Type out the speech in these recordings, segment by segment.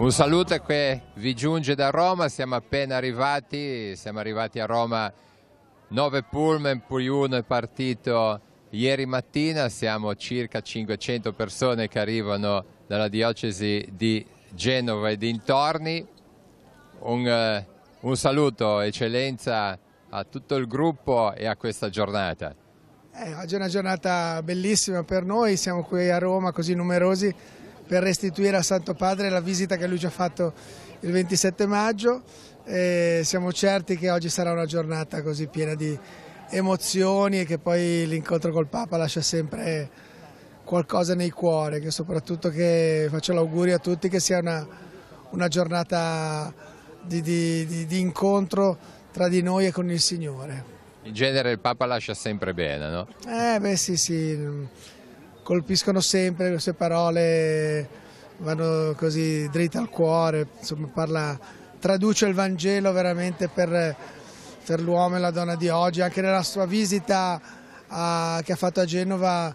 Un saluto che vi giunge da Roma, siamo appena arrivati a Roma, 9 pullman, poi uno è partito ieri mattina, siamo circa 500 persone che arrivano dalla diocesi di Genova e dintorni. Un saluto, Eccellenza, a tutto il gruppo e a questa giornata. Oggi è una giornata bellissima per noi, siamo qui a Roma così numerosi per restituire a Santo Padre la visita che lui ci ha fatto il 27 maggio e siamo certi che oggi sarà una giornata così piena di emozioni e che poi l'incontro col Papa lascia sempre qualcosa nei cuori, che soprattutto che faccio l'augurio a tutti che sia una giornata di incontro tra di noi e con il Signore. In genere il Papa lascia sempre bene, no? Beh sì, colpiscono sempre, le sue parole vanno così dritte al cuore, insomma traduce il Vangelo veramente per l'uomo e la donna di oggi. Anche nella sua visita che ha fatto a Genova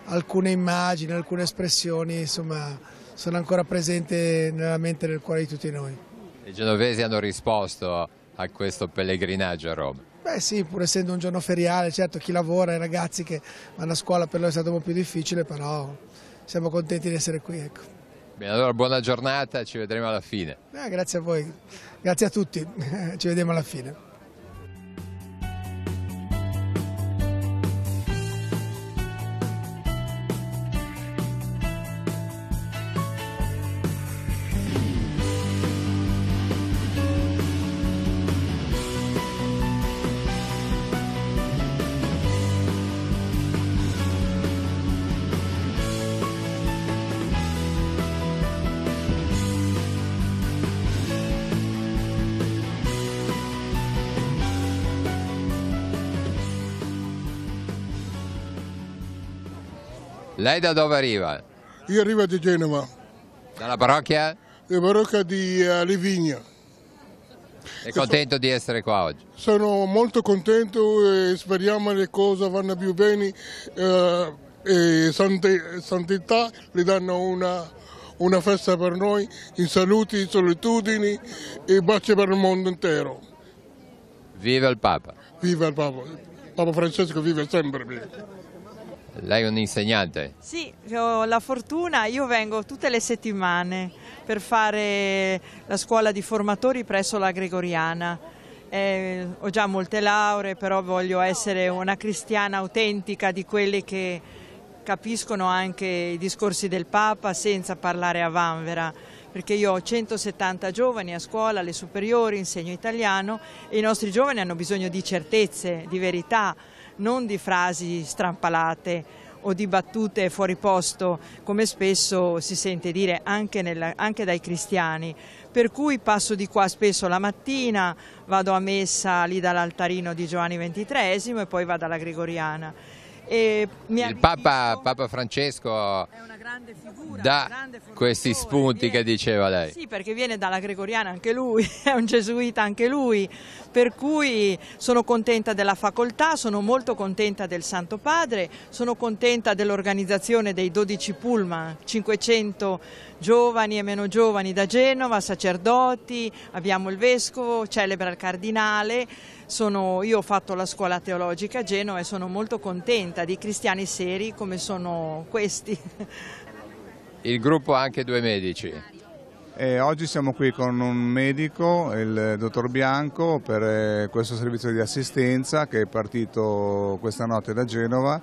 alcune immagini, alcune espressioni insomma, sono ancora presenti nella mente e nel cuore di tutti noi. I genovesi hanno risposto a questo pellegrinaggio a Roma? Beh sì, pur essendo un giorno feriale, certo chi lavora, i ragazzi che vanno a scuola per loro è stato un po' più difficile, però siamo contenti di essere qui. Ecco. Bene, allora buona giornata, ci vedremo alla fine. Grazie a voi, grazie a tutti, ci vediamo alla fine. Lei da dove arriva? Io arrivo da Genova. Dalla parrocchia? La parrocchia di Livigna. È contento di essere qua oggi? Sono molto contento e speriamo che le cose vanno più bene e santità le danno una festa per noi in salute, in solitudini e baci per il mondo intero. Viva il Papa! Viva il Papa! Papa Francesco vive sempre. Lei è un insegnante? Sì, ho la fortuna, io vengo tutte le settimane per fare la scuola di formatori presso la Gregoriana. Ho già molte lauree, però voglio essere una cristiana autentica di quelli che capiscono anche i discorsi del Papa senza parlare a vanvera, perché io ho 170 giovani a scuola, alle superiori, insegno italiano e i nostri giovani hanno bisogno di certezze, di verità, non di frasi strampalate o di battute fuori posto, come spesso si sente dire anche dai cristiani. Per cui passo di qua spesso la mattina, vado a messa lì dall'altarino di Giovanni XXIII e poi vado alla Gregoriana. Il Papa Francesco è una grande figura, dà questi spunti che diceva lei. Sì, perché viene dalla Gregoriana anche lui, è un gesuita anche lui, per cui sono contenta della facoltà, sono molto contenta del Santo Padre, sono contenta dell'organizzazione dei 12 pullman, 500 giovani e meno giovani da Genova, sacerdoti, abbiamo il vescovo, celebra il cardinale. Io ho fatto la scuola teologica a Genova e sono molto contenta di cristiani seri come sono questi. Il gruppo ha anche 2 medici. Oggi siamo qui con un medico, il dottor Bianco, per questo servizio di assistenza che è partito questa notte da Genova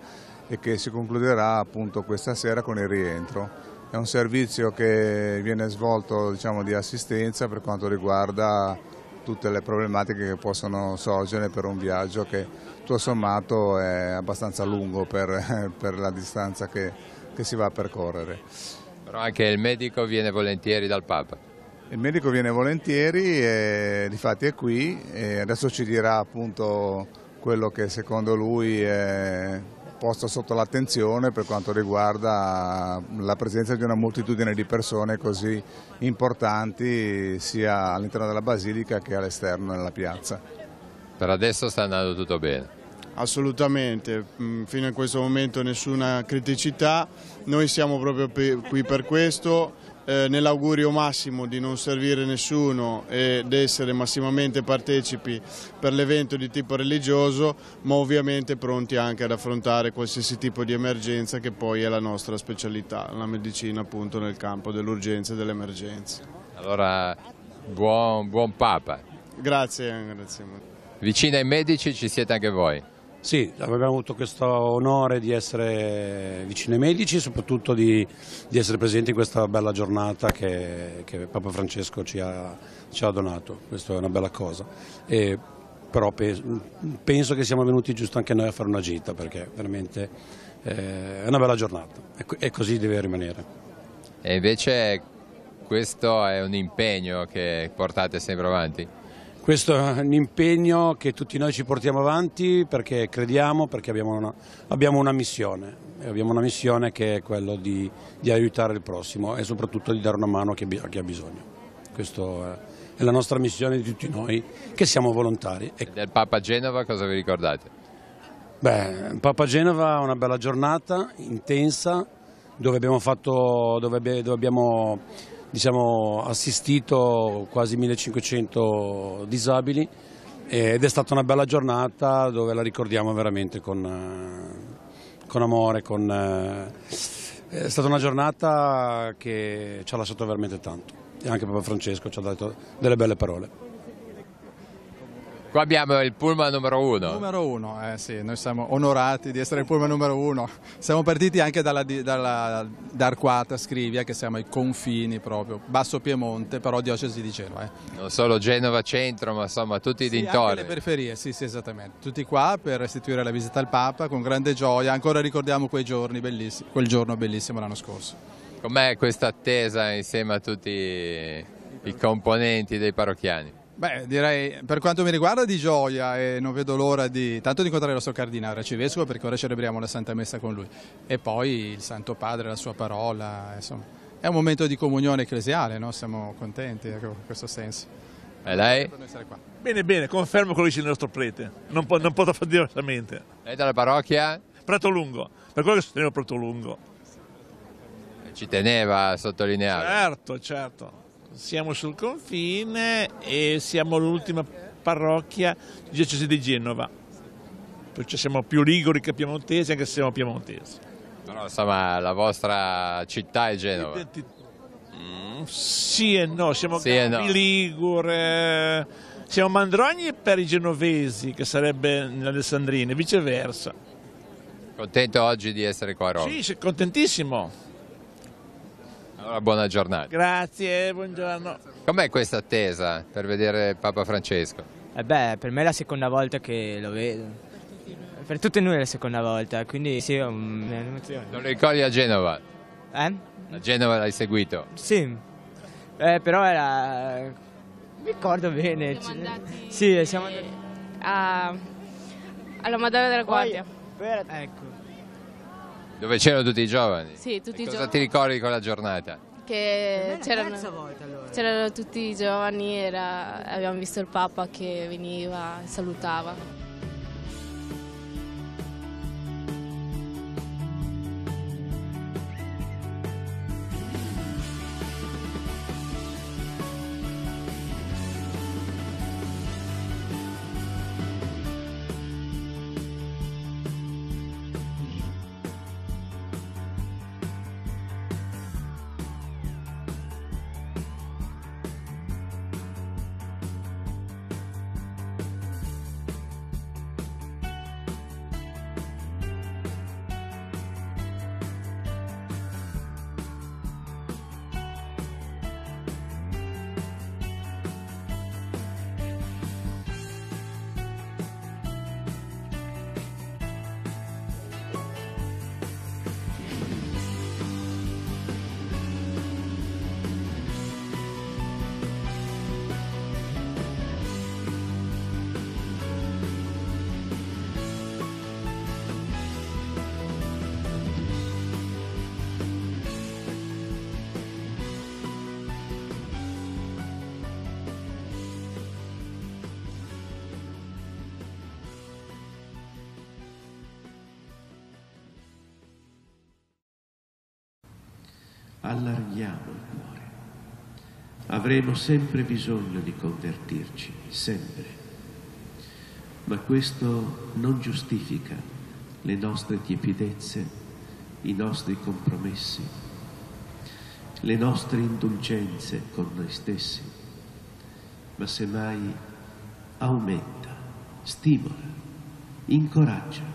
e che si concluderà appunto questa sera con il rientro. È un servizio che viene svolto, diciamo, di assistenza per quanto riguarda tutte le problematiche che possono sorgere per un viaggio che tutto sommato è abbastanza lungo per la distanza che si va a percorrere. Però anche il medico viene volentieri dal Papa. Il medico viene volentieri e difatti è qui e adesso ci dirà appunto quello che secondo lui è posto sotto l'attenzione per quanto riguarda la presenza di una moltitudine di persone così importanti sia all'interno della Basilica che all'esterno nella piazza. Per adesso sta andando tutto bene? Assolutamente, fino a questo momento nessuna criticità, noi siamo proprio qui per questo, nell'augurio massimo di non servire nessuno ed essere massimamente partecipi per l'evento di tipo religioso, ma ovviamente pronti anche ad affrontare qualsiasi tipo di emergenza, che poi è la nostra specialità, la medicina appunto nel campo dell'urgenza e dell'emergenza. Allora, buon Papa. Grazie. Vicino ai medici ci siete anche voi? Sì, abbiamo avuto questo onore di essere vicino ai medici e soprattutto di essere presenti in questa bella giornata che Papa Francesco ci ha donato. Questa è una bella cosa. Però penso che siamo venuti giusto anche noi a fare una gita, perché veramente è una bella giornata e così deve rimanere. E invece questo è un impegno che portate sempre avanti? Questo è un impegno che tutti noi ci portiamo avanti perché crediamo, perché abbiamo una missione. E abbiamo una missione che è quella di aiutare il prossimo e soprattutto di dare una mano a chi ha bisogno. Questa è la nostra missione di tutti noi che siamo volontari. E del Papa a Genova cosa vi ricordate? Beh, Papa a Genova è una bella giornata, intensa, dove abbiamo diciamo, assistito quasi 1500 disabili ed è stata una bella giornata dove la ricordiamo veramente con amore, è stata una giornata che ci ha lasciato veramente tanto e anche Papa Francesco ci ha detto delle belle parole. Qua abbiamo il pullman numero 1. Numero 1, sì, noi siamo onorati di essere il pullman numero 1. Siamo partiti anche da Arquata, Scrivia, che siamo ai confini proprio, Basso Piemonte, però diocesi di Genova. Non solo Genova centro, ma insomma tutti i dintorni. Anche le periferie, sì, esattamente. Tutti qua per restituire la visita al Papa con grande gioia. Ancora ricordiamo quei giorni bellissimi, quel giorno bellissimo l'anno scorso. Com'è questa attesa insieme a tutti i componenti dei parrocchiani? Beh, direi per quanto mi riguarda di gioia e non vedo l'ora tanto di incontrare il nostro cardinale arcivescovo, perché ora celebriamo la Santa Messa con lui, e poi il Santo Padre, la sua parola, insomma, è un momento di comunione ecclesiale, no? Siamo contenti in questo senso. E lei? Bene, confermo quello che dice il nostro prete, non potrà fare diversamente. Lei dalla parrocchia? Pratolungo, per quello che sostenevo Pratolungo. Ci teneva a sottolineare. Certo. Siamo sul confine e siamo l'ultima parrocchia diocesi di Genova, perciò siamo più liguri che piemontesi, anche se siamo piemontesi. Però insomma la vostra città è Genova. Sì e no, siamo ligure, siamo mandrogni per i genovesi, che sarebbe nell'Alessandrina, e viceversa. Contento oggi di essere qua a Roma? Sì, contentissimo. Allora, buona giornata. Grazie, buongiorno. Com'è questa attesa per vedere Papa Francesco? Per me è la seconda volta che lo vedo. Per tutte noi è la seconda volta, quindi sì, è un'emozione. Non lo ricordi a Genova? A Genova l'hai seguito? Sì, però era... mi ricordo bene. Sì, siamo andati alla Madonna della Guardia. Ecco. Dove c'erano tutti i giovani? Sì, tutti i giovani. Cosa ti ricordi di quella giornata? Che c'erano tutti i giovani, abbiamo visto il Papa che veniva e salutava. allarghiamo il cuore. Avremo sempre bisogno di convertirci, sempre. Ma questo non giustifica le nostre tiepidezze, i nostri compromessi, le nostre indulgenze con noi stessi, ma semmai aumenta, stimola, incoraggia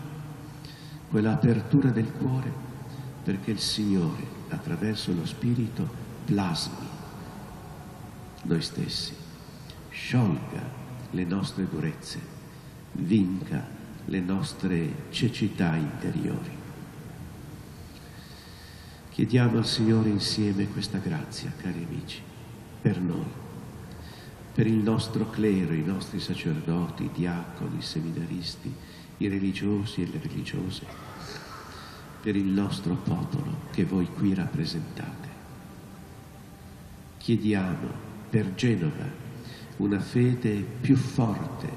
quella apertura del cuore perché il Signore, attraverso lo Spirito, plasmi noi stessi, sciolga le nostre durezze, vinca le nostre cecità interiori. Chiediamo al Signore insieme questa grazia, cari amici, per noi, per il nostro clero, i nostri sacerdoti, i diaconi, i seminaristi, i religiosi e le religiose, per il nostro popolo che voi qui rappresentate. Chiediamo per Genova una fede più forte,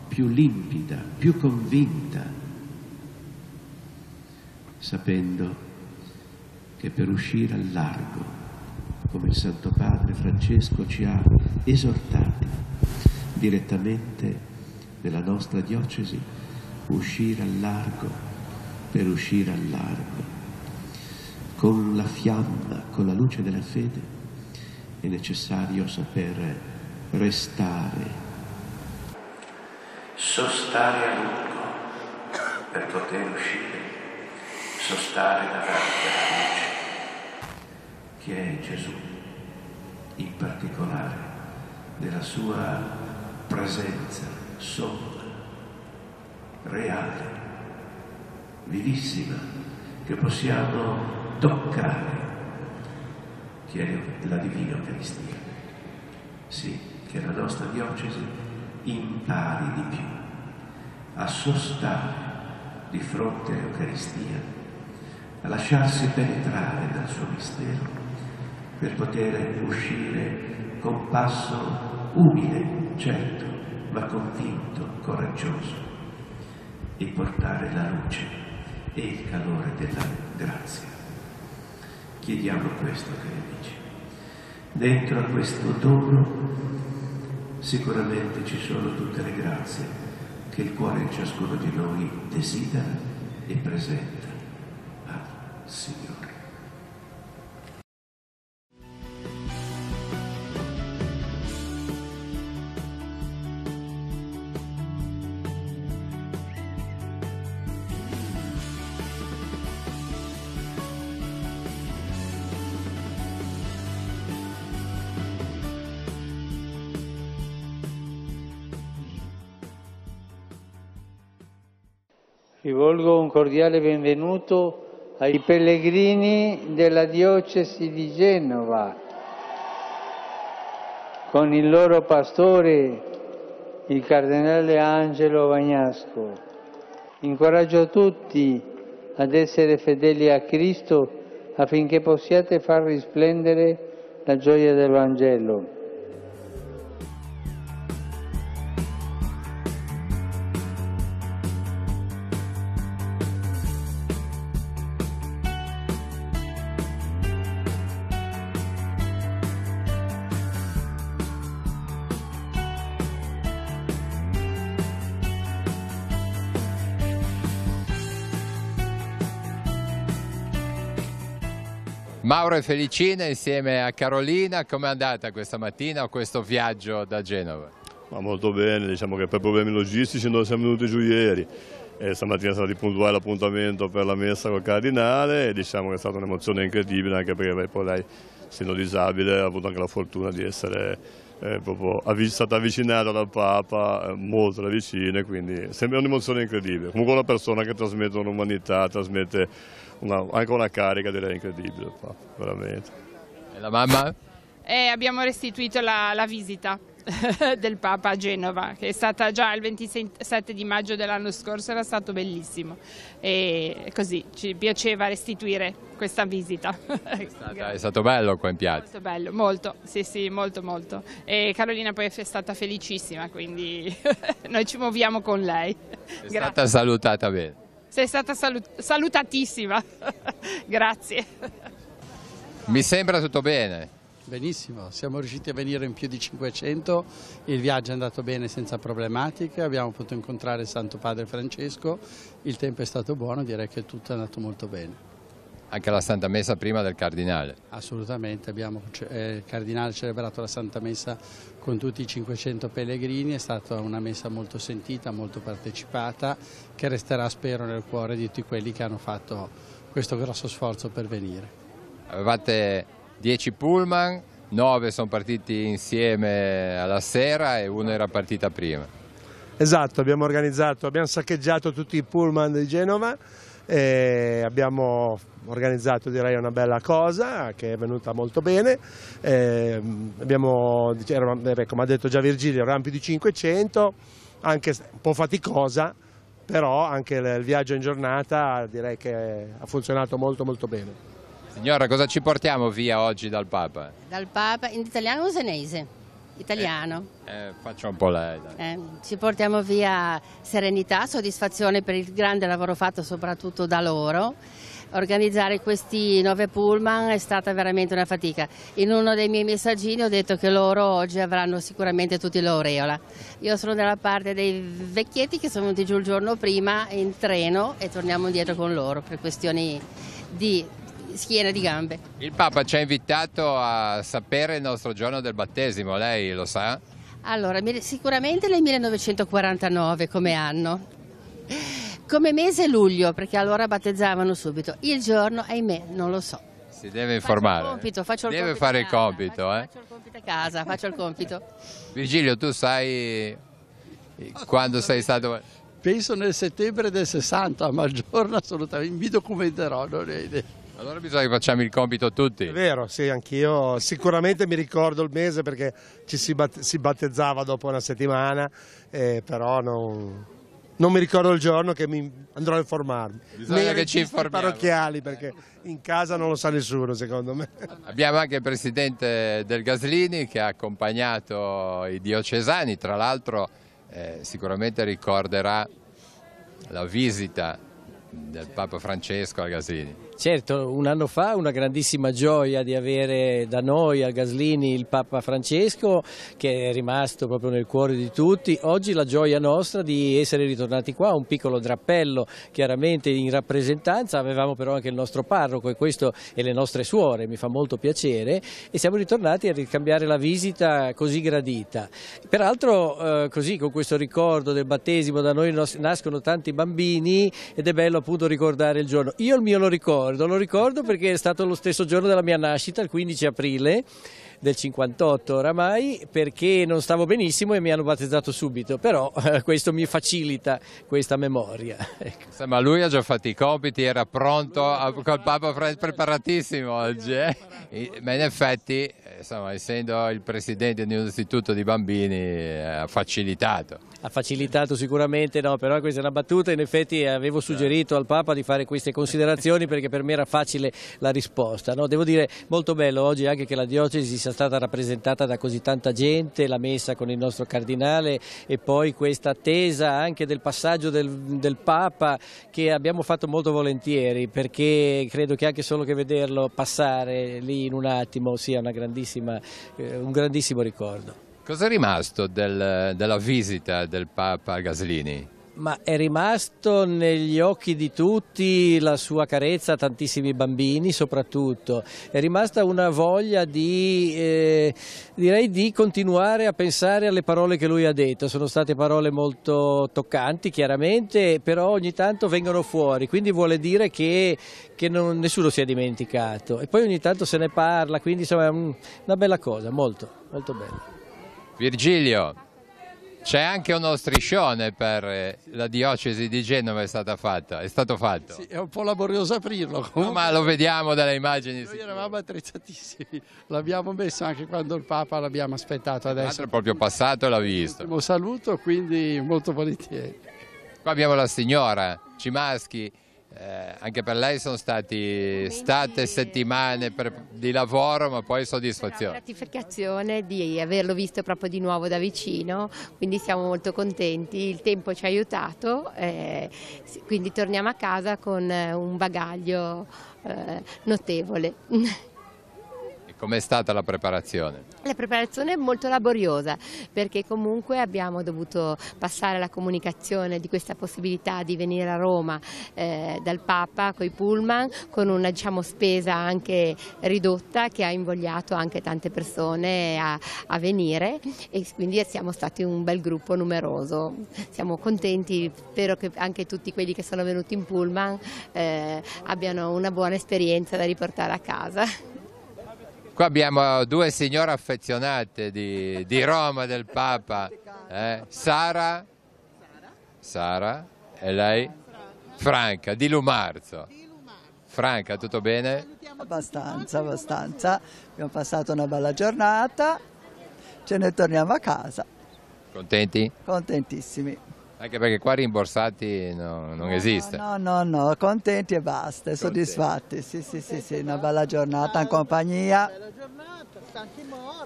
più limpida, più convinta, sapendo che per uscire al largo, come il Santo Padre Francesco ci ha esortati direttamente nella nostra diocesi, uscire al largo, per uscire al largo, con la fiamma, con la luce della fede, è necessario saper restare, sostare a lungo per poter uscire, sostare davanti alla luce, che è Gesù, in particolare nella sua presenza somma, reale, vivissima, che possiamo toccare, che è la Divina Eucaristia. Sì, che la nostra diocesi impari di più a sostare di fronte all'Eucaristia, a lasciarsi penetrare dal suo mistero per poter uscire con passo umile, certo, ma convinto, coraggioso, e portare la luce e il calore della grazia. Chiediamo questo, cari amici. Dentro a questo dono sicuramente ci sono tutte le grazie che il cuore di ciascuno di noi desidera e presenta al Signore. Rivolgo un cordiale benvenuto ai pellegrini della diocesi di Genova, con il loro pastore, il cardinale Angelo Bagnasco. Incoraggio tutti ad essere fedeli a Cristo affinché possiate far risplendere la gioia del Vangelo. Mauro e Felicina insieme a Carolina, com'è andata questa mattina o questo viaggio da Genova? Ma molto bene, diciamo che per problemi logistici noi siamo venuti giù ieri e stamattina è stato puntuale l'appuntamento per la messa col cardinale e diciamo che è stata un'emozione incredibile anche perché poi lei, essendo disabile, ha avuto anche la fortuna di essere proprio stata avvicinata dal Papa molto da vicino, quindi sembra un'emozione incredibile. Comunque una persona che trasmette un'umanità, trasmette anche una carica direi incredibile, veramente. E la mamma? Abbiamo restituito la visita del Papa a Genova, che è stata già il 27 di maggio dell'anno scorso, era stato bellissimo e così ci piaceva restituire questa visita. È stato bello qua in piazza? Molto bello, molto, sì, molto. E Carolina poi è stata felicissima, quindi noi ci muoviamo con lei. È stata salutata bene? Sei stata salutatissima, grazie. Mi sembra tutto bene. Benissimo, siamo riusciti a venire in più di 500, il viaggio è andato bene senza problematiche, abbiamo potuto incontrare il Santo Padre Francesco, il tempo è stato buono, direi che tutto è andato molto bene. Anche la Santa Messa prima del Cardinale. Assolutamente, il Cardinale ha celebrato la Santa Messa con tutti i 500 pellegrini, è stata una messa molto sentita, molto partecipata, che resterà spero nel cuore di tutti quelli che hanno fatto questo grosso sforzo per venire. Avevate 10 pullman, 9 sono partiti insieme alla sera e uno era partita prima. Esatto, abbiamo saccheggiato tutti i pullman di Genova e abbiamo organizzato direi una bella cosa che è venuta molto bene. Come ha detto già Virgilio, eravamo più di 500, anche un po' faticosa, però anche il viaggio in giornata direi che ha funzionato molto molto bene. Signora, cosa ci portiamo via oggi dal Papa? Dal Papa, in italiano o senese? Italiano. Faccia un po' lei. Ci portiamo via serenità, soddisfazione per il grande lavoro fatto soprattutto da loro. Organizzare questi 9 pullman è stata veramente una fatica. In uno dei miei messaggini ho detto che loro oggi avranno sicuramente tutti l'aureola. Io sono dalla parte dei vecchietti che sono venuti giù il giorno prima in treno e torniamo indietro con loro per questioni di schiena e di gambe. Il Papa ci ha invitato a sapere il nostro giorno del battesimo, lei lo sa? Allora, sicuramente nel 1949 come anno. Come mese luglio, perché allora battezzavano subito. Il giorno, ahimè, non lo so. Si deve informare. Deve fare il compito. Faccio il compito a casa, faccio il compito. Virgilio, tu sai quando sei stato? Penso nel settembre del 60, ma il giorno assolutamente, mi documenterò, non ho idea. Allora bisogna che facciamo il compito tutti. È vero, sì, anch'io sicuramente mi ricordo il mese perché ci si battezzava dopo una settimana, però non mi ricordo il giorno che mi andrò a informarmi. Bisogna che ci informiamo. Parrocchiali, perché in casa non lo sa nessuno secondo me. Abbiamo anche il presidente del Gaslini che ha accompagnato i diocesani, tra l'altro sicuramente ricorderà la visita del Papa Francesco al Gaslini. Certo, un anno fa una grandissima gioia di avere da noi al Gaslini il Papa Francesco, che è rimasto proprio nel cuore di tutti. Oggi la gioia nostra di essere ritornati qua, un piccolo drappello chiaramente in rappresentanza, avevamo però anche il nostro parroco e questo e le nostre suore, mi fa molto piacere, e siamo ritornati a ricambiare la visita così gradita. Peraltro così con questo ricordo del battesimo da noi nascono tanti bambini ed è bello appunto ricordare il giorno. Io il mio lo ricordo perché è stato lo stesso giorno della mia nascita, il 15 aprile del 58 oramai, perché non stavo benissimo e mi hanno battezzato subito, però questo mi facilita questa memoria. Ecco. Ma lui ha già fatto i compiti, era pronto, col Papa preparatissimo oggi, ma in effetti, insomma, essendo il presidente di un istituto di bambini, ha facilitato. Ha facilitato sicuramente, no, però questa è una battuta, in effetti avevo suggerito al Papa di fare queste considerazioni perché per me era facile la risposta. No? Devo dire molto bello oggi anche che la diocesi sia stata rappresentata da così tanta gente, la messa con il nostro cardinale e poi questa attesa anche del passaggio del Papa che abbiamo fatto molto volentieri, perché credo che anche solo che vederlo passare lì in un attimo sia un grandissimo ricordo. Cosa è rimasto della visita del Papa al Gaslini? Ma è rimasto negli occhi di tutti la sua carezza a tantissimi bambini soprattutto, è rimasta una voglia direi di continuare a pensare alle parole che lui ha detto, sono state parole molto toccanti chiaramente, però ogni tanto vengono fuori, quindi vuole dire che nessuno si è dimenticato e poi ogni tanto se ne parla, quindi insomma è una bella cosa, molto, molto bella. Virgilio, c'è anche uno striscione per la diocesi di Genova è stato fatto. Sì, è un po' laborioso aprirlo. No, ma lo vediamo dalle immagini. Noi eravamo attrezzatissimi, l'abbiamo messo anche quando il Papa l'abbiamo aspettato adesso. È proprio passato e l'ha visto. Ultimo saluto, quindi molto volentieri. Qua abbiamo la signora Cimaschi. Anche per lei sono state settimane di lavoro ma poi soddisfazione. Una gratificazione di averlo visto proprio di nuovo da vicino, quindi siamo molto contenti, il tempo ci ha aiutato, quindi torniamo a casa con un bagaglio notevole. Com'è stata la preparazione? La preparazione è molto laboriosa perché comunque abbiamo dovuto passare la comunicazione di questa possibilità di venire a Roma dal Papa coi pullman con una spesa anche ridotta che ha invogliato anche tante persone a venire, e quindi siamo stati un bel gruppo numeroso. Siamo contenti, spero che anche tutti quelli che sono venuti in pullman abbiano una buona esperienza da riportare a casa. Qua abbiamo due signore affezionate di Roma, del Papa, Sara e lei Franca, di Lumarzo. Franca, tutto bene? Abbastanza. Abbiamo passato una bella giornata, ce ne torniamo a casa. Contenti? Contentissimi. Anche perché qua rimborsati non esiste. No, contenti e basta, soddisfatti. Sì, una bella giornata in compagnia.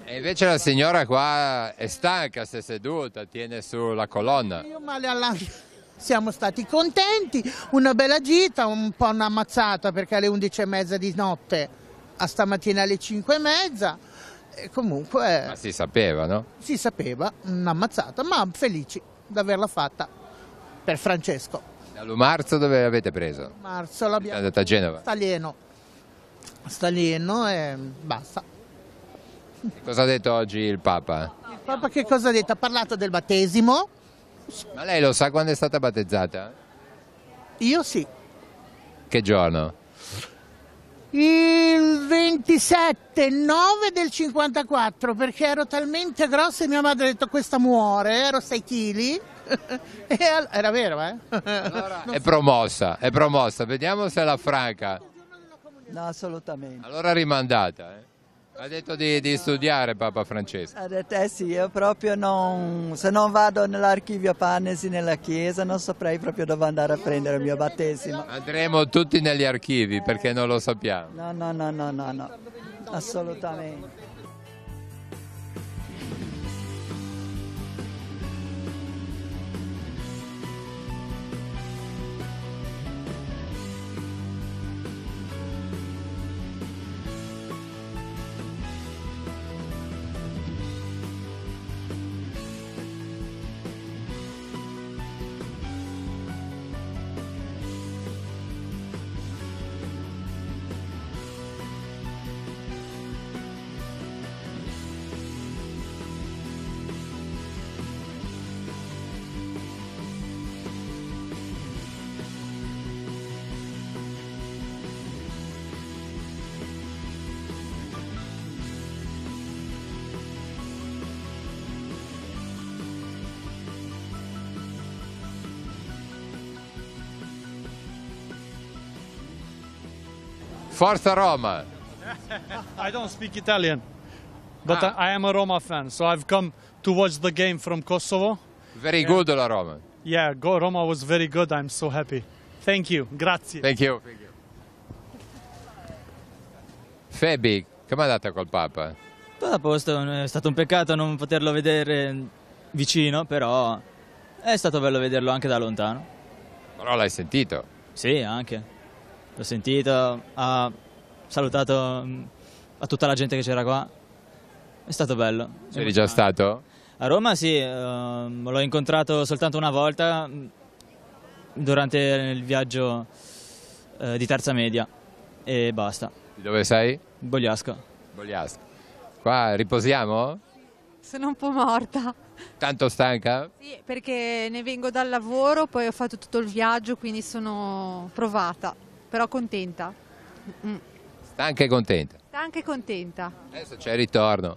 E invece la signora qua è stanca, si è seduta, tiene sulla colonna. Io male all'anima. Siamo stati contenti, una bella gita, un po' una ammazzata perché alle 11:30 di notte a stamattina alle 5:30. E comunque... Ma si sapeva, no? Si sapeva, un'ammazzata, ma felici di averla fatta per Francesco. Da Lumarzo dove l'avete preso? Marzo l'abbiamo... Siete andati a Genova? Stalieno e basta. E cosa ha detto oggi il Papa? Il Papa che cosa ha detto? Ha parlato del battesimo. Ma lei lo sa quando è stata battezzata? Io sì. Che giorno? Il 27/9 del 54, perché ero talmente grossa e mia madre ha detto questa muore, ero 6 kg. Era vero, eh? Allora, è promossa, vediamo se la Franca. No, assolutamente. Allora rimandata, Ha detto di studiare Papa Francesco. Ha detto sì, io proprio se non vado nell'archivio Pannesi, nella chiesa, non saprei proprio dove andare a prendere il mio battesimo. Andremo tutti negli archivi perché non lo sappiamo. No, assolutamente. Forza Roma! I don't speak Italian, but I am a Roma fan, so I've come to watch the game from Kosovo. Very good la Roma. Yeah, Roma was very good, I'm so happy. Thank you, grazie. Thank you. Fabi, com'è andata col Papa? Tutto a posto, è stato un peccato non poterlo vedere vicino, però è stato bello vederlo anche da lontano. Però l'hai sentito? Sì, anche. L'ho sentito, ha salutato a tutta la gente che c'era qua, è stato bello. C'eri già stato? A Roma sì, l'ho incontrato soltanto una volta durante il viaggio di terza media e basta. Di dove sei? Bogliasco. Qua riposiamo? Sono un po' morta. Tanto stanca? Sì, perché ne vengo dal lavoro, poi ho fatto tutto il viaggio, quindi sono provata, però contenta. Stanca e contenta? Stanca e contenta. Adesso c'è il ritorno.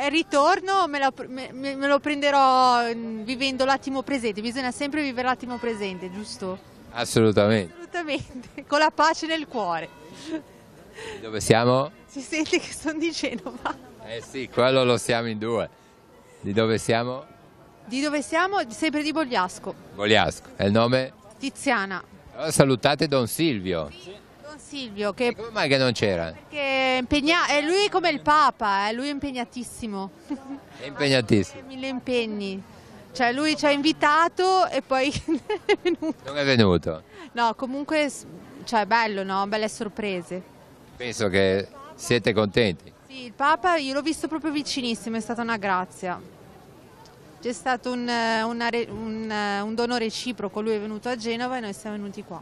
Ritorno, me lo prenderò vivendo l'attimo presente, bisogna sempre vivere l'attimo presente, giusto? Assolutamente. Assolutamente, con la pace nel cuore. Di dove siamo? Si sente che sono di Genova. Eh sì, quello lo siamo in due. Di dove siamo? Di dove siamo? Sempre di Bogliasco. Bogliasco. E il nome? Tiziana. Allora, salutate Don Silvio. Sì. Don Silvio, che... Come mai che non c'era? Perché è lui come il Papa, lui è impegnatissimo. È impegnatissimo. Mille impegni. Cioè lui ci ha invitato e poi è venuto. Non è venuto? No, comunque, cioè bello, no? Belle sorprese. Penso che siete contenti. Sì, il Papa io l'ho visto proprio vicinissimo, è stata una grazia. C'è stato un dono reciproco, lui è venuto a Genova e noi siamo venuti qua.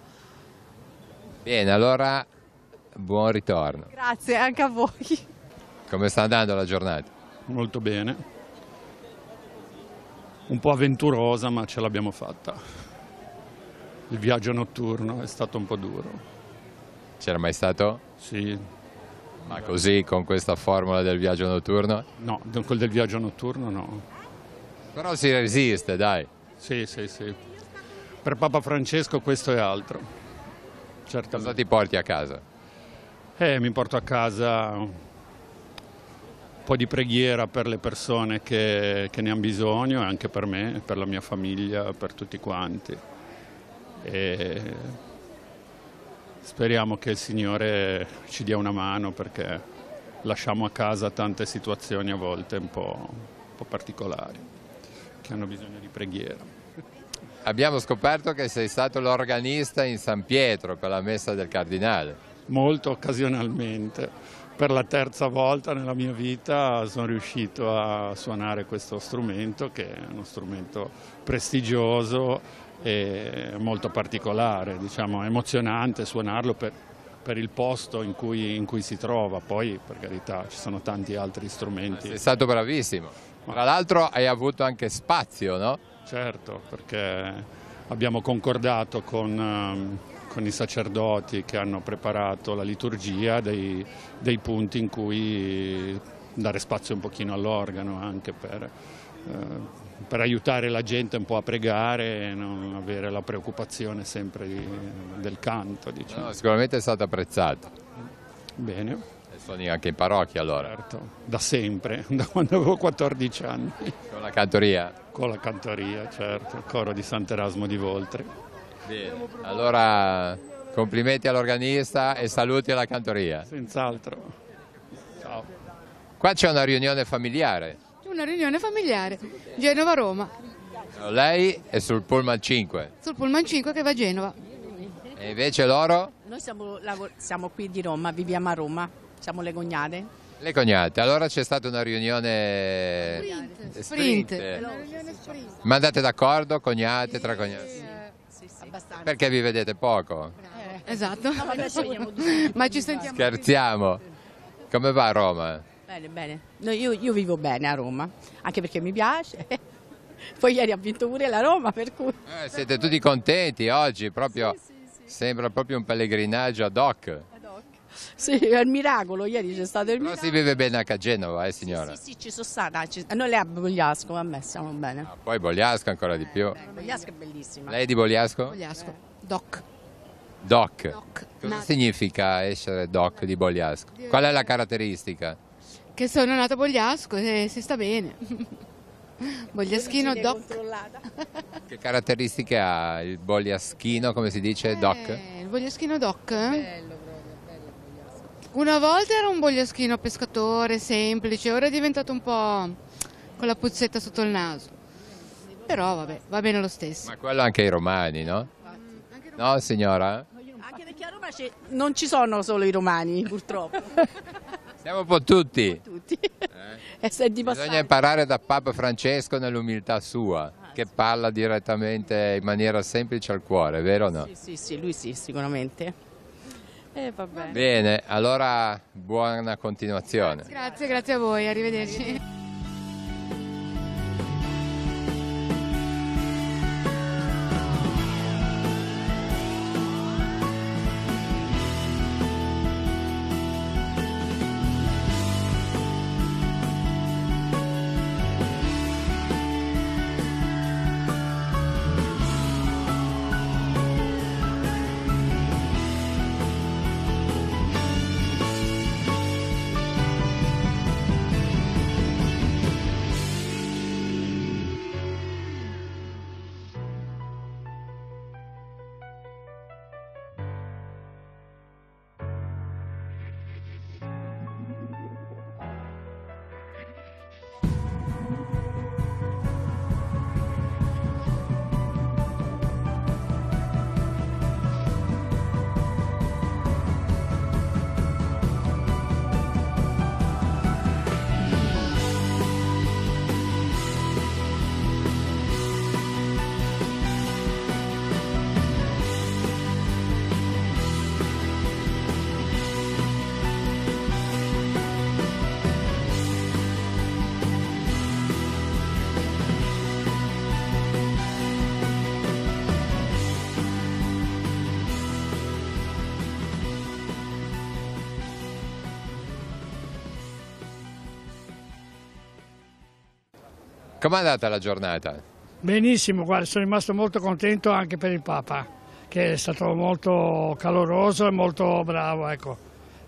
Bene, allora buon ritorno. Grazie, anche a voi. Come sta andando la giornata? Molto bene. Un po' avventurosa, ma ce l'abbiamo fatta. Il viaggio notturno è stato un po' duro. C'era mai stato? Sì. Ma così, con questa formula del viaggio notturno? No, quel del viaggio notturno no. Però si resiste, dai. Sì, sì, sì. Per Papa Francesco questo è altro. Certamente. Cosa ti porti a casa? Mi porto a casa un po' di preghiera per le persone che ne hanno bisogno, e anche per me, per la mia famiglia, per tutti quanti. E speriamo che il Signore ci dia una mano, perché lasciamo a casa tante situazioni a volte un po' particolari, che hanno bisogno di preghiera. Abbiamo scoperto che sei stato l'organista in San Pietro per la messa del Cardinale. Molto occasionalmente. Per la terza volta nella mia vita sono riuscito a suonare questo strumento, che è uno strumento prestigioso e molto particolare, diciamo, emozionante suonarlo per il posto in cui si trova. Poi, per carità, ci sono tanti altri strumenti. Sei stato bravissimo. Tra l'altro hai avuto anche spazio, no? Certo, perché abbiamo concordato con i sacerdoti che hanno preparato la liturgia dei punti in cui dare spazio un pochino all'organo, anche per aiutare la gente un po' a pregare e non avere la preoccupazione sempre del canto, diciamo. No, sicuramente è stato apprezzato. Bene. E suoni anche in parrocchia allora? Certo, da sempre, da quando avevo 14 anni. Con la cantoria? Con la cantoria, certo, il coro di Sant'Erasmo di Voltri. Bene. Allora complimenti all'organista e saluti alla cantoria. Senz'altro. Ciao. Qua c'è una riunione familiare. Una riunione familiare, Genova-Roma. Lei è sul Pullman 5. Sul Pullman 5 che va a Genova. E invece loro? Noi siamo qui di Roma, viviamo a Roma, siamo le cognate. Le cognate, allora c'è stata una riunione sprint. Ma andate d'accordo, cognate, tra cognate? Sì, abbastanza. Perché vi vedete poco? Esatto. No, ma ci sentiamo. Scherziamo. Come va a Roma? Bene, bene. No, io vivo bene a Roma, anche perché mi piace. Poi ieri ha vinto pure la Roma, per cui... Siete tutti contenti oggi, proprio, sì. Sembra proprio un pellegrinaggio ad hoc. Sì, è il miracolo, ieri c'è stato il Però miracolo. si vive bene anche a Genova, signora? Sì, ci sono stata. Noi a Bogliasco, a me stiamo bene. Poi Bogliasco ancora di più. Bogliasco è bellissima. Lei è di Bogliasco? Bogliasco, Doc. Doc. Cosa significa essere Doc di Bogliasco? Qual è la caratteristica? Che sono nata a Bogliasco e si sta bene. Bogliaschino Doc. Che caratteristiche ha il bogliaschino, come si dice, Doc? Il bogliaschino Doc? Bello. Una volta era un bogliaschino pescatore semplice, ora è diventato un po' con la puzzetta sotto il naso. Però vabbè, va bene lo stesso. Ma quello anche i romani, no? No, signora? Anche perché a Roma non ci sono solo i romani, purtroppo. Siamo un po' tutti. Bisogna Bisogna imparare da Papa Francesco nell'umiltà sua, che parla direttamente in maniera semplice al cuore, vero o no? Sì, lui sì, sicuramente. Va bene. Bene, allora buona continuazione. Grazie a voi, arrivederci. Com'è andata la giornata? Benissimo, guarda, sono rimasto molto contento anche per il Papa, che è stato molto caloroso e molto bravo, ecco.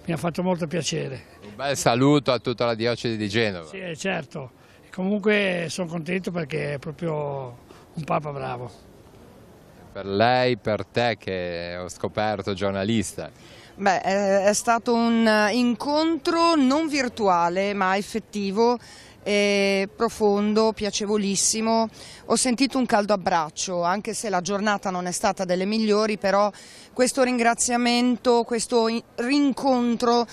Mi ha fatto molto piacere. Un bel saluto a tutta la diocesi di Genova. Sì, certo. Comunque sono contento perché è proprio un Papa bravo. Per lei, per te che ho scoperto giornalista. Beh, è stato un incontro non virtuale ma effettivo, profondo, piacevolissimo. Ho sentito un caldo abbraccio, anche se la giornata non è stata delle migliori, però questo ringraziamento, questo rincontro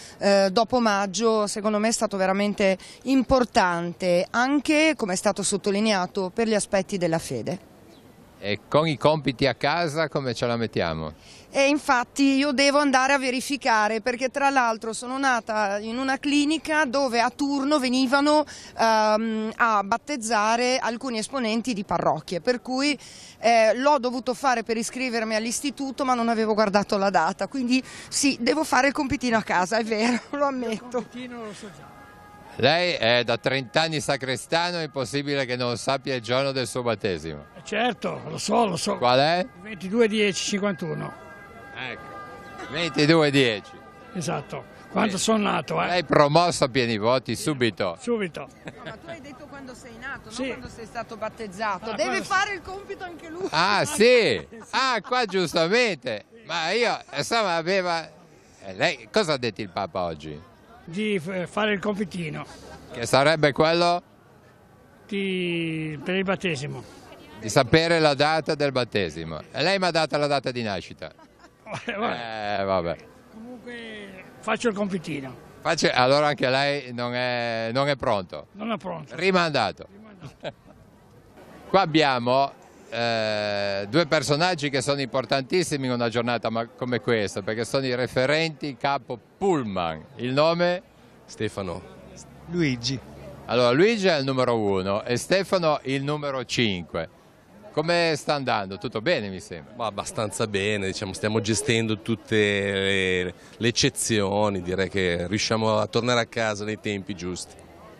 dopo maggio secondo me è stato veramente importante, anche, come è stato sottolineato, per gli aspetti della fede. E con i compiti a casa come ce la mettiamo? E infatti io devo andare a verificare, perché tra l'altro sono nata in una clinica dove a turno venivano a battezzare alcuni esponenti di parrocchie, per cui l'ho dovuto fare per iscrivermi all'istituto ma non avevo guardato la data, quindi sì, devo fare il compitino a casa, è vero, lo ammetto. Il compitino lo so già. Lei è da 30 anni sacrestano, è impossibile che non sappia il giorno del suo battesimo. Certo, lo so. Qual è? 22/10/51. Ecco, 22/10. Esatto, quando sono nato. Lei promosso a pieni voti subito. Subito. Ma tu hai detto quando sei nato, sì, non quando sei stato battezzato. Deve fare il compito anche lui. Ah sì, qua giustamente. Ma io, insomma, aveva... lei, cosa ha detto il Papa oggi? Di fare il compitino. Che sarebbe quello? Per il battesimo. Di sapere la data del battesimo. E lei mi ha dato la data di nascita. Vabbè. Comunque faccio il compitino. Allora anche lei non è pronto? Non è pronto. Rimandato. Qua abbiamo due personaggi che sono importantissimi in una giornata come questa, perché sono i referenti capo Pullman. Il nome? Stefano. Luigi. Allora, Luigi è il numero 1 e Stefano il numero 5. Come sta andando? Tutto bene, mi sembra? Ma abbastanza bene, diciamo, stiamo gestendo tutte le eccezioni, direi che riusciamo a tornare a casa nei tempi giusti.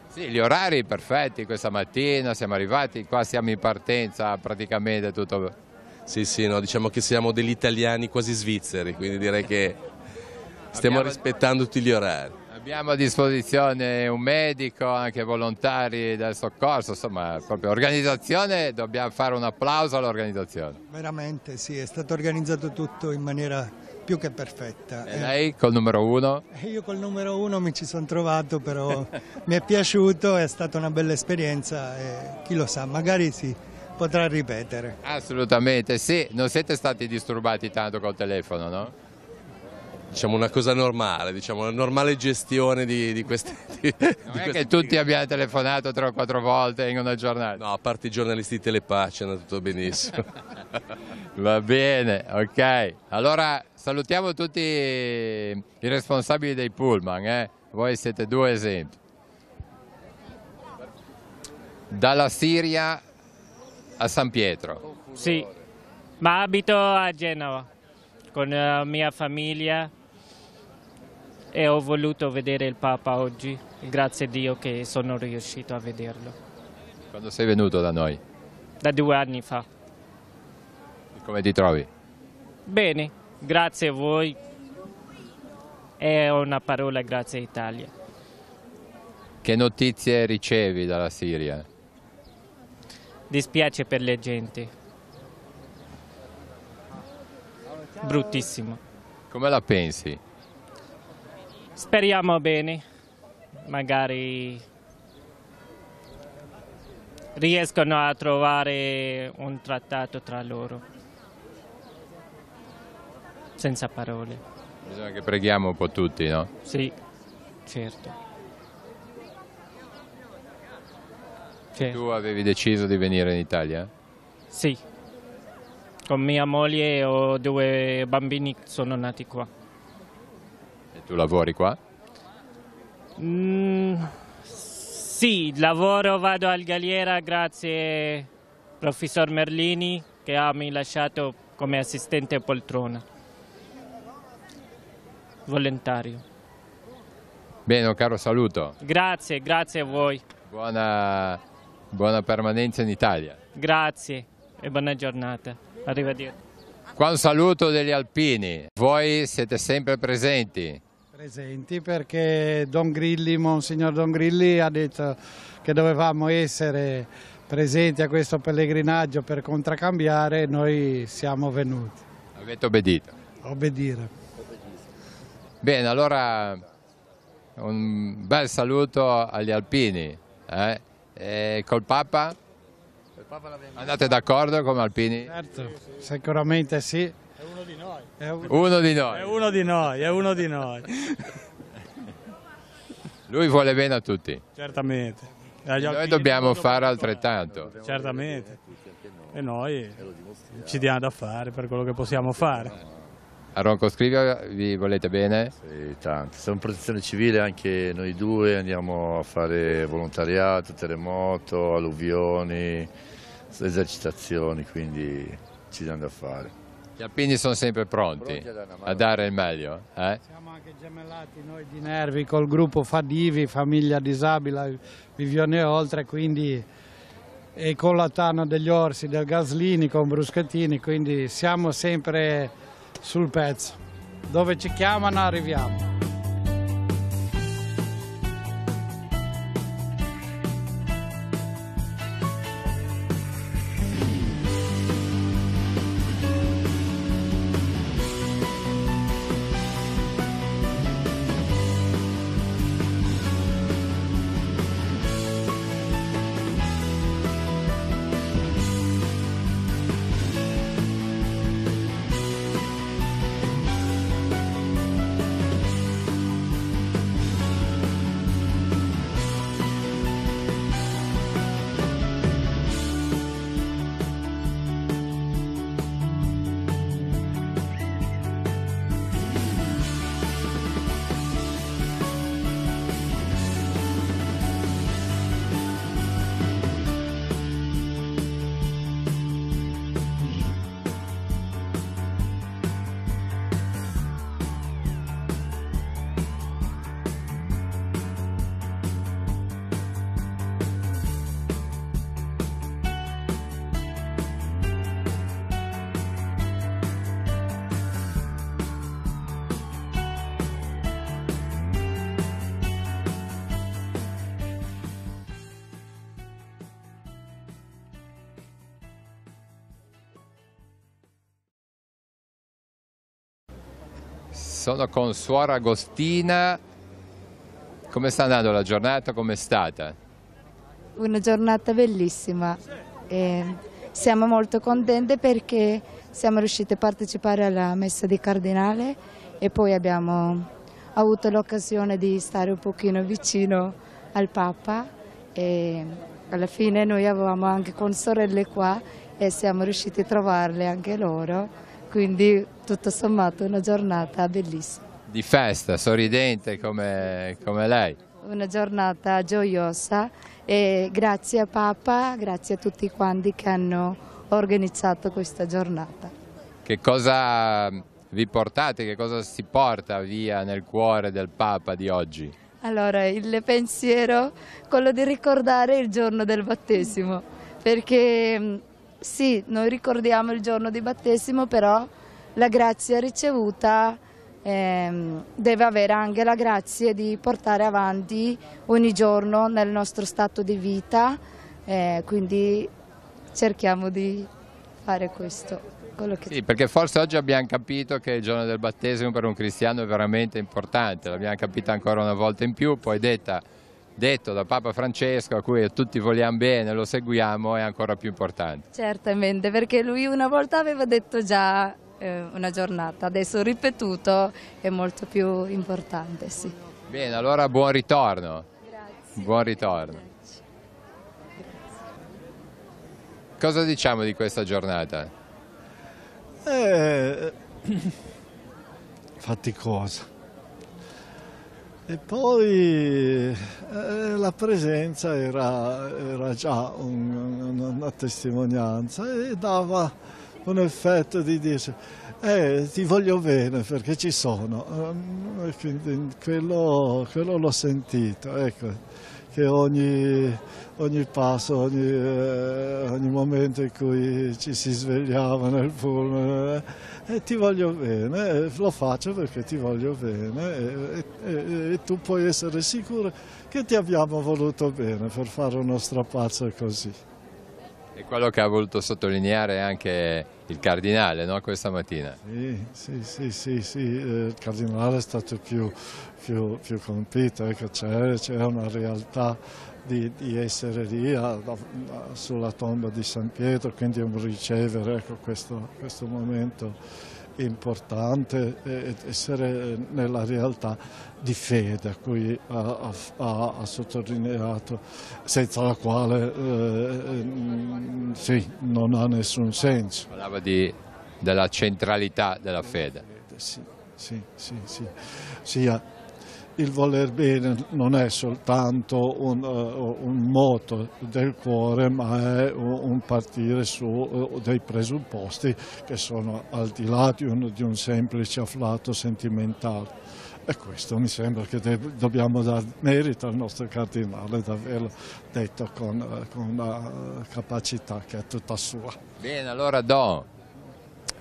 Sì, gli orari perfetti, questa mattina siamo arrivati, qua siamo in partenza praticamente tutto. Sì, no, diciamo che siamo degli italiani quasi svizzeri, quindi direi che stiamo rispettando tutti gli orari. Abbiamo a disposizione un medico, anche volontari del soccorso, insomma, proprio organizzazione, dobbiamo fare un applauso all'organizzazione. Veramente sì, è stato organizzato tutto in maniera più che perfetta. E lei col numero 1? Io col numero 1 mi ci sono trovato, però mi è piaciuto, è stata una bella esperienza e chi lo sa, magari si potrà ripetere. Assolutamente sì, non siete stati disturbati tanto col telefono, no? Diciamo una cosa normale, diciamo una normale gestione di queste... Non è che tutti abbiamo telefonato 3 o 4 volte in una giornata? No, a parte i giornalisti di Telepace è andato tutto benissimo. Va bene, ok. Allora salutiamo tutti i responsabili dei pullman, voi siete 2 esempi. Dalla Siria a San Pietro. Sì, ma abito a Genova con la mia famiglia e ho voluto vedere il Papa oggi, grazie a Dio che sono riuscito a vederlo. Quando sei venuto da noi? Da 2 anni fa. Come ti trovi? Bene, grazie a voi e una parola grazie Italia. Che notizie ricevi dalla Siria? Dispiace per le gente. Bruttissimo. Come la pensi? Speriamo bene, magari riescono a trovare un trattato tra loro. Senza parole. Bisogna che preghiamo un po' tutti, no? Sì, certo. Tu avevi deciso di venire in Italia? Sì. Con mia moglie ho 2 bambini che sono nati qua. E tu lavori qua? Sì, lavoro, vado al Galliera grazie al professor Merlini che mi ha lasciato come assistente poltrona. Volontario. Bene, un caro saluto. Grazie a voi. Buona buona permanenza in Italia. Grazie e buona giornata. Arrivederci. Qua un saluto degli alpini, voi siete sempre presenti. Presenti perché Monsignor Don Grilli ha detto che dovevamo essere presenti a questo pellegrinaggio per contraccambiare e noi siamo venuti. Avete obbedito? Obbedire. Bene, allora un bel saluto agli alpini. E col Papa? Andate d'accordo come alpini? Certo, sicuramente sì. È uno di noi. Uno di noi. È uno di noi, è uno di noi. Lui vuole bene a tutti. Certamente. Noi dobbiamo fare altrettanto. Certamente. E noi ci diamo da fare per quello che possiamo fare. A Ronco Scrivia vi volete bene? Sì, tanto. Siamo in protezione civile anche noi due, andiamo a fare volontariato, terremoto, alluvioni, esercitazioni, quindi ci diamo da fare. Gli alpini sono sempre pronti a dare il meglio. Siamo anche gemellati noi di Nervi col gruppo Fadivi, famiglia disabile, Vivione Oltre, quindi e con la Tana degli Orsi, del Gaslini, con Bruschettini, quindi siamo sempre sul pezzo. Dove ci chiamano arriviamo. Sono con Suora Agostina. Come sta andando la giornata? Com'è stata? Una giornata bellissima. Siamo molto contenti perché siamo riusciti a partecipare alla messa di Cardinale e poi abbiamo avuto l'occasione di stare un pochino vicino al Papa e alla fine noi avevamo anche con sorelle qua e siamo riusciti a trovarle anche loro. Quindi tutto sommato una giornata bellissima. Di festa, sorridente come lei. Una giornata gioiosa e grazie a Papa, grazie a tutti quanti che hanno organizzato questa giornata. Che cosa vi portate, che cosa si porta via nel cuore del Papa di oggi? Allora, il pensiero, quello di ricordare il giorno del battesimo, perché sì, noi ricordiamo il giorno di battesimo, però la grazia ricevuta deve avere anche la grazia di portare avanti ogni giorno nel nostro stato di vita, quindi cerchiamo di fare questo. Sì, perché forse oggi abbiamo capito che il giorno del battesimo per un cristiano è veramente importante, l'abbiamo capito ancora una volta in più, poi detto da Papa Francesco, a cui tutti vogliamo bene, lo seguiamo, è ancora più importante. Certamente, perché lui una volta aveva detto già una giornata, adesso ripetuto è molto più importante, sì. Bene, allora buon ritorno. Grazie. Buon ritorno. Grazie. Cosa diciamo di questa giornata? Faticosa. E poi la presenza era già una testimonianza e dava un effetto di dire ti voglio bene perché ci sono. Quindi quello l'ho sentito, ecco, che ogni passo, ogni momento in cui ci si svegliava nel pullman, ti voglio bene, lo faccio perché ti voglio bene e tu puoi essere sicuro che ti abbiamo voluto bene per fare uno strapazzo così. E quello che ha voluto sottolineare anche il Cardinale, no? Questa mattina. Sì, il Cardinale è stato più colpito, ecco, c'è una realtà di essere lì sulla tomba di San Pietro, quindi un ricevere, ecco, questo momento importante, essere nella realtà di fede a cui ha sottolineato, senza la quale non ha nessun senso. Parlava della centralità della fede. Sì. Il voler bene non è soltanto un moto del cuore, ma è un partire su dei presupposti che sono al di là di un semplice afflato sentimentale. E questo mi sembra che dobbiamo dar merito al nostro Cardinale di averlo detto con una capacità che è tutta sua. Bene, allora Don,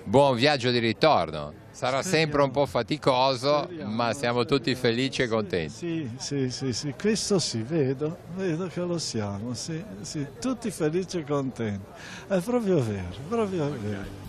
buon viaggio di ritorno. Sarà sempre un po' faticoso, ma siamo tutti felici e contenti. Sì, questo sì, vedo che lo siamo, sì, tutti felici e contenti. È proprio vero.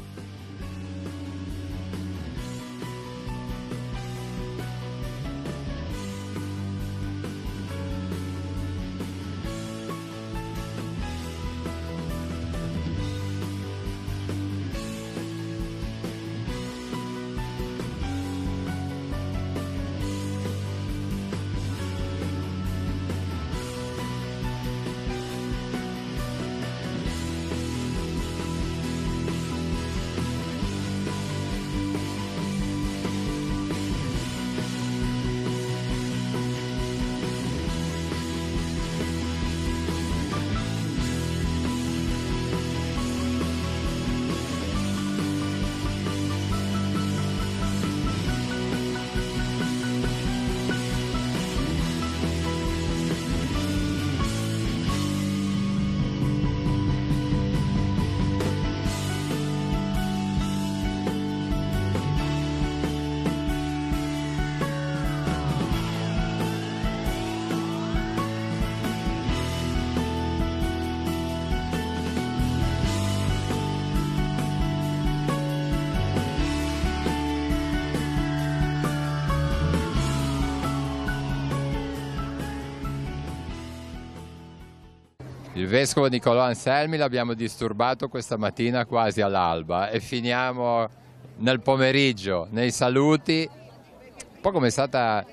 Il Vescovo Niccolò Anselmi l'abbiamo disturbato questa mattina quasi all'alba e finiamo nel pomeriggio, nei saluti, un po' come è stata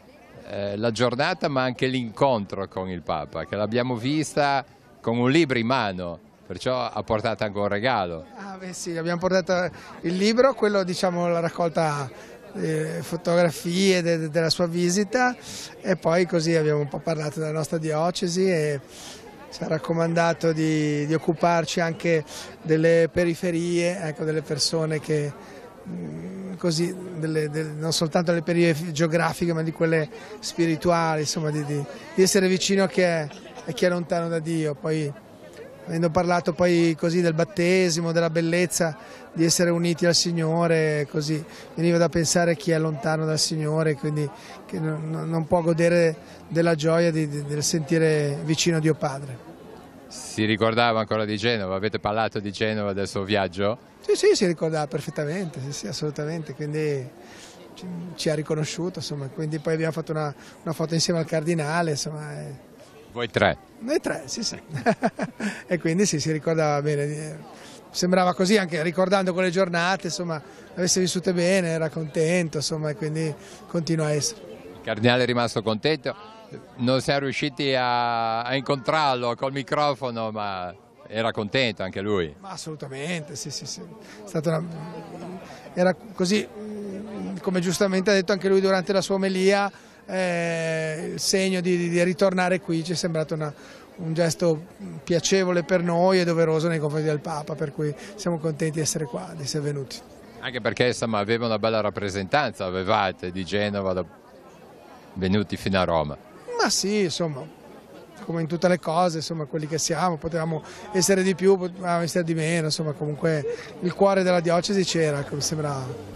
la giornata ma anche l'incontro con il Papa, che l'abbiamo vista con un libro in mano, perciò ha portato anche un regalo. Sì, abbiamo portato il libro, quello diciamo la raccolta fotografie della sua visita, e poi così abbiamo un po' parlato della nostra diocesi e ci ha raccomandato di occuparci anche delle periferie, ecco, delle persone che così, non soltanto delle periferie geografiche ma di quelle spirituali, insomma di essere vicino a chi è lontano da Dio. Poi avendo parlato poi così del battesimo, della bellezza di essere uniti al Signore, così veniva da pensare chi è lontano dal Signore, quindi che non può godere della gioia del sentire vicino Dio Padre. Si ricordava ancora di Genova? Avete parlato di Genova, del suo viaggio? Sì, si ricordava perfettamente, sì, assolutamente, quindi ci ha riconosciuto, insomma, quindi poi abbiamo fatto una foto insieme al Cardinale, insomma. Voi tre? Noi tre, sì. E quindi sì, si ricordava bene, sembrava così anche ricordando quelle giornate, insomma, avesse vissute bene, era contento, insomma, e quindi continua a essere. Il Cardinale è rimasto contento? Non siamo riusciti a incontrarlo col microfono, ma era contento anche lui? Ma assolutamente, sì. Era così, come giustamente ha detto anche lui durante la sua omelia, il segno di ritornare qui ci è sembrato un gesto piacevole per noi e doveroso nei confronti del Papa, per cui siamo contenti di essere qua, di essere venuti. Anche perché insomma aveva una bella rappresentanza, avevate di Genova venuti fino a Roma. Ma sì, insomma, come in tutte le cose, insomma, quelli che siamo, potevamo essere di più, potevamo essere di meno, insomma, comunque il cuore della diocesi c'era, mi sembrava.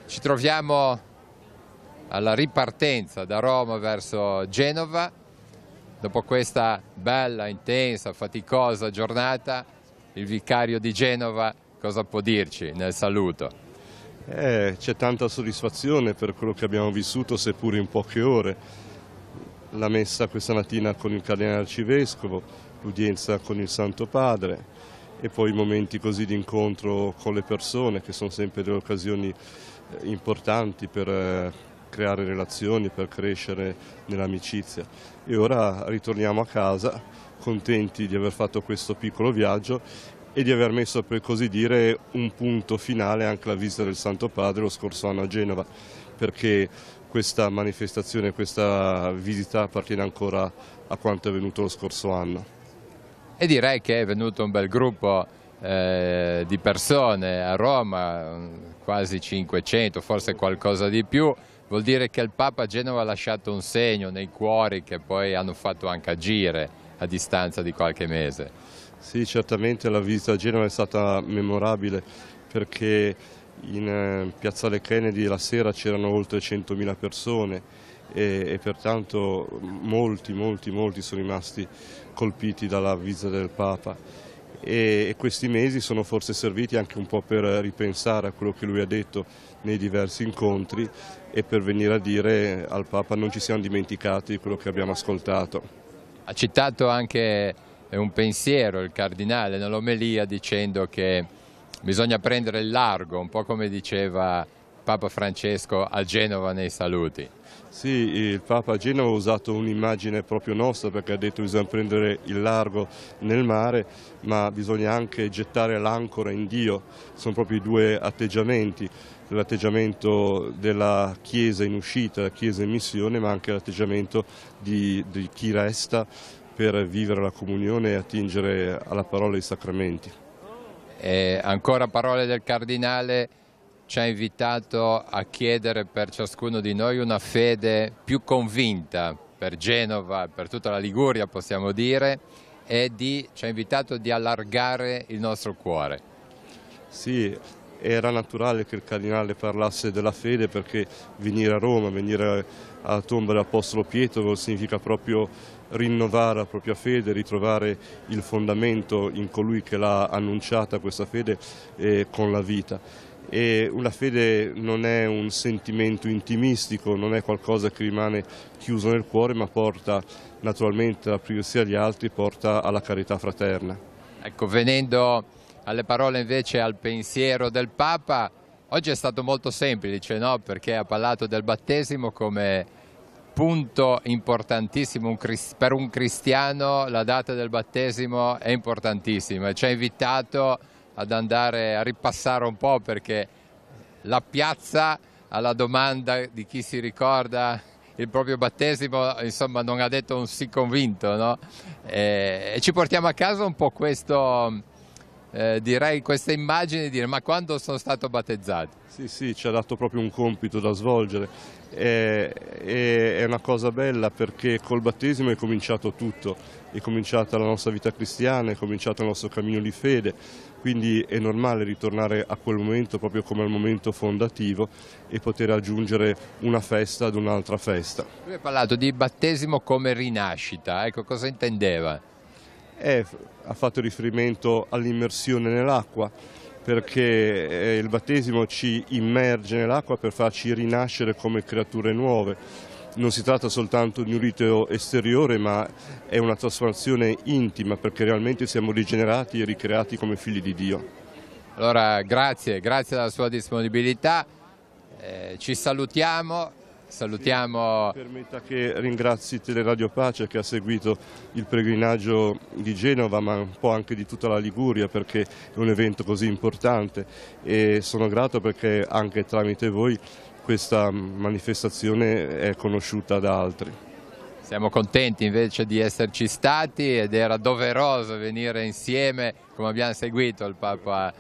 Ci troviamo alla ripartenza da Roma verso Genova. Dopo questa bella, intensa, faticosa giornata, il vicario di Genova cosa può dirci nel saluto? C'è tanta soddisfazione per quello che abbiamo vissuto, seppur in poche ore. La messa questa mattina con il Cardinale Arcivescovo, l'udienza con il Santo Padre e poi momenti così di incontro con le persone, che sono sempre delle occasioni importanti per creare relazioni, per crescere nell'amicizia. E ora ritorniamo a casa contenti di aver fatto questo piccolo viaggio e di aver messo, per così dire, un punto finale anche alla visita del Santo Padre lo scorso anno a Genova, perché questa manifestazione, questa visita appartiene ancora a quanto è avvenuto lo scorso anno. E direi che è venuto un bel gruppo di persone a Roma, quasi 500, forse qualcosa di più. Vuol dire che il Papa a Genova ha lasciato un segno nei cuori che poi hanno fatto anche agire a distanza di qualche mese. Sì, certamente la visita a Genova è stata memorabile, perché in Piazzale Kennedy la sera c'erano oltre 100.000 persone e pertanto molti sono rimasti colpiti dalla visita del Papa. E questi mesi sono forse serviti anche un po' per ripensare a quello che lui ha detto nei diversi incontri e per venire a dire al Papa non ci siamo dimenticati di quello che abbiamo ascoltato. Ha citato anche un pensiero il Cardinale nell'omelia dicendo che bisogna prendere il largo, un po' come diceva Papa Francesco a Genova nei saluti. Sì, il Papa a Genova ha usato un'immagine proprio nostra, perché ha detto che bisogna prendere il largo nel mare, ma bisogna anche gettare l'ancora in Dio. Sono proprio i due atteggiamenti, l'atteggiamento della Chiesa in uscita, la Chiesa in missione, ma anche l'atteggiamento di chi resta per vivere la comunione e attingere alla parola dei sacramenti. E ancora parole del Cardinale. Ci ha invitato a chiedere per ciascuno di noi una fede più convinta per Genova, per tutta la Liguria possiamo dire, e ci ha invitato di allargare il nostro cuore. Sì, era naturale che il Cardinale parlasse della fede, perché venire a Roma, venire alla tomba dell'Apostolo Pietro significa proprio rinnovare la propria fede, ritrovare il fondamento in colui che l'ha annunciata questa fede con la vita. E una fede non è un sentimento intimistico, non è qualcosa che rimane chiuso nel cuore, ma porta naturalmente all'aprirsi agli altri, porta alla carità fraterna. Ecco, venendo alle parole invece al pensiero del Papa, oggi è stato molto semplice, no? Perché ha parlato del battesimo come punto importantissimo, per un cristiano la data del battesimo è importantissima, ci ha invitato ad andare a ripassare un po', perché la piazza alla domanda di chi si ricorda il proprio battesimo, insomma, non ha detto un sì convinto, no? E ci portiamo a casa un po' questo, direi, questa immagine di dire: ma quando sono stato battezzato? Sì, ci ha dato proprio un compito da svolgere, è una cosa bella, perché col battesimo è cominciato tutto, è cominciata la nostra vita cristiana, è cominciato il nostro cammino di fede, quindi è normale ritornare a quel momento proprio come al momento fondativo e poter aggiungere una festa ad un'altra festa. Lui ha parlato di battesimo come rinascita, ecco, cosa intendeva? Ha fatto riferimento all'immersione nell'acqua, perché il battesimo ci immerge nell'acqua per farci rinascere come creature nuove. Non si tratta soltanto di un rito esteriore, ma è una trasformazione intima, perché realmente siamo rigenerati e ricreati come figli di Dio. Allora, grazie della sua disponibilità, ci salutiamo. Permetta che ringrazi Teleradio Pace, che ha seguito il pellegrinaggio di Genova, ma un po' anche di tutta la Liguria, perché è un evento così importante, e sono grato perché anche tramite voi questa manifestazione è conosciuta da altri. Siamo contenti invece di esserci stati, ed era doveroso venire insieme, come abbiamo seguito il Papa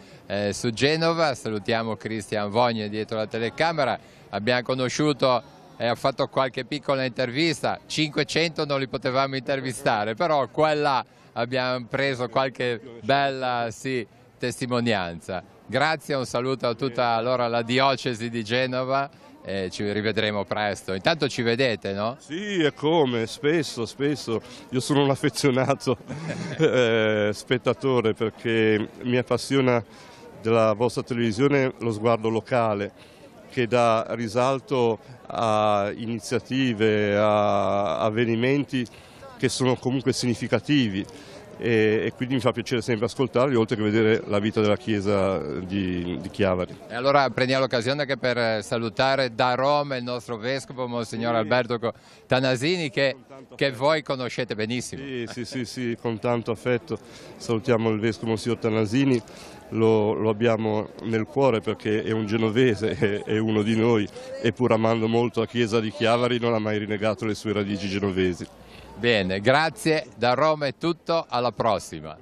su Genova. Salutiamo Cristian Vogne dietro la telecamera, abbiamo conosciuto e ha fatto qualche piccola intervista, 500 non li potevamo intervistare, però qua e là abbiamo preso qualche bella testimonianza. Grazie, un saluto a tutta la diocesi di Genova e ci rivedremo presto. Intanto ci vedete, no? Sì, e come, spesso. Io sono un affezionato spettatore, perché mi appassiona della vostra televisione lo sguardo locale, che dà risalto a iniziative, a avvenimenti che sono comunque significativi, e quindi mi fa piacere sempre ascoltarli, oltre che vedere la vita della Chiesa di Chiavari. E allora prendiamo l'occasione anche per salutare da Roma il nostro Vescovo, Monsignor Alberto Tanasini, che voi conoscete benissimo. Sì, con tanto affetto salutiamo il Vescovo Monsignor Tanasini. Lo abbiamo nel cuore perché è un genovese, è uno di noi, e pur amando molto la Chiesa di Chiavari non ha mai rinnegato le sue radici genovesi. Bene, grazie, da Roma è tutto, alla prossima.